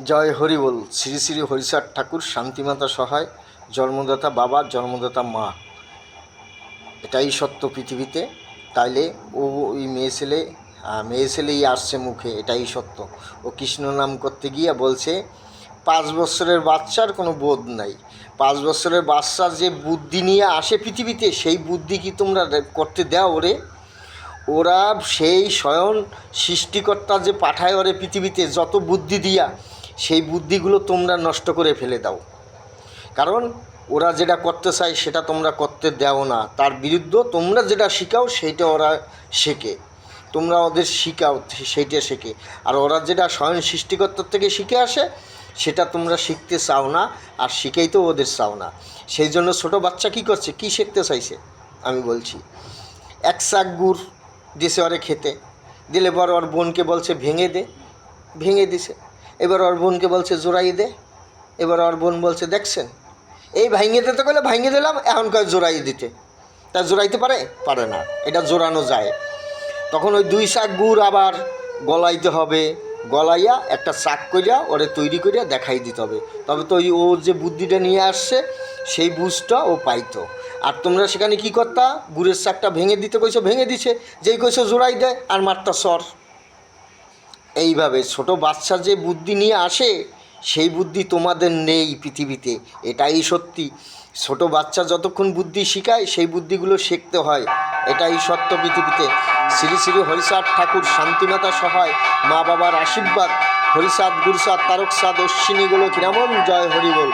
জয় হরিবোল। শ্রী শ্রী হরিচাঁদ ঠাকুর, শান্তিমাতা সহায়, জন্মদাতা বাবা, জন্মদাতা মা, এটাই সত্য পৃথিবীতে। তাইলে ওই মেয়ে ছেলেই আসছে মুখে, এটাই সত্য। ও কৃষ্ণ নাম করতে গিয়ে বলছে 5 বছরের বাচ্চার কোনো বোধ নাই। 5 বছরের বাচ্চার যে বুদ্ধি নিয়ে আসে পৃথিবীতে, সেই বুদ্ধি কি তোমরা করতে দাও ওরে? ওরা সেই স্বয়ং সৃষ্টিকর্তা যে পাঠায় ওরে পৃথিবীতে যত বুদ্ধি দিয়া, সেই বুদ্ধিগুলো তোমরা নষ্ট করে ফেলে দাও। কারণ ওরা যেটা করতে চায় সেটা তোমরা করতে দাও না, তার বিরুদ্ধে তোমরা যেটা শিখাও সেইটা ওরা শেখে। তোমরা ওদের শিখাও সেইটা শেখে। আর ওরা যেটা স্বয়ং সৃষ্টিকর্তার থেকে শিখে আসে সেটা তোমরা শিখতে চাও না, আর শিখেইতেও ওদের চাও না। সেই জন্য ছোটো বাচ্চা কী করছে, কী শিখতে চাইছে আমি বলছি। 1 চাক গুড় দিছে ওরে খেতে, দিলে পর ওর বোনকে বলছে ভেঙে দে, ভেঙে দিছে। এবার ওর বোনকে বলছে জোড়াই দে, এবার ওর বোন বলছে দেখছেন এই ভাঙে দিতে গেলে ভাঙে দিলাম, এখন কয় জোড়াই দিতে। তা জোড়াইতে পারে না, এটা জোড়ানো যায়। তখন ওই 2 চাক গুড় আবার গলাইতে হবে, গলাইয়া একটা চাক করিয়া ওরে তৈরি করিয়া দেখাই দিতে হবে। তবে তো ও যে বুদ্ধিটা নিয়ে আসছে সেই বুঝটা ও পাইতো। আর তোমরা সেখানে কি করতা, গুড়ের চাকটা ভেঙে দিতে কইছো, ভেঙে দিছে, যেই কইছো জোড়াই দেয় আর মারতা সর। এইভাবে ছোট বাচ্চা যে বুদ্ধি নিয়ে আসে সেই বুদ্ধি তোমাদের নেই পৃথিবীতে, এটাই সত্যি। ছোট বাচ্চা যতক্ষণ বুদ্ধি শিখায় সেই বুদ্ধিগুলো শিখতে হয়, এটাই সত্য পৃথিবীতে। শ্রী শ্রী হরিচাঁদ ঠাকুর, শান্তিমাতা সহায়, মা বাবার আশীর্বাদ, হরিচাঁদ গুরুচাঁদ তারকচাঁদ অশ্বিনী গোলক রামন, জয় হরিবোল।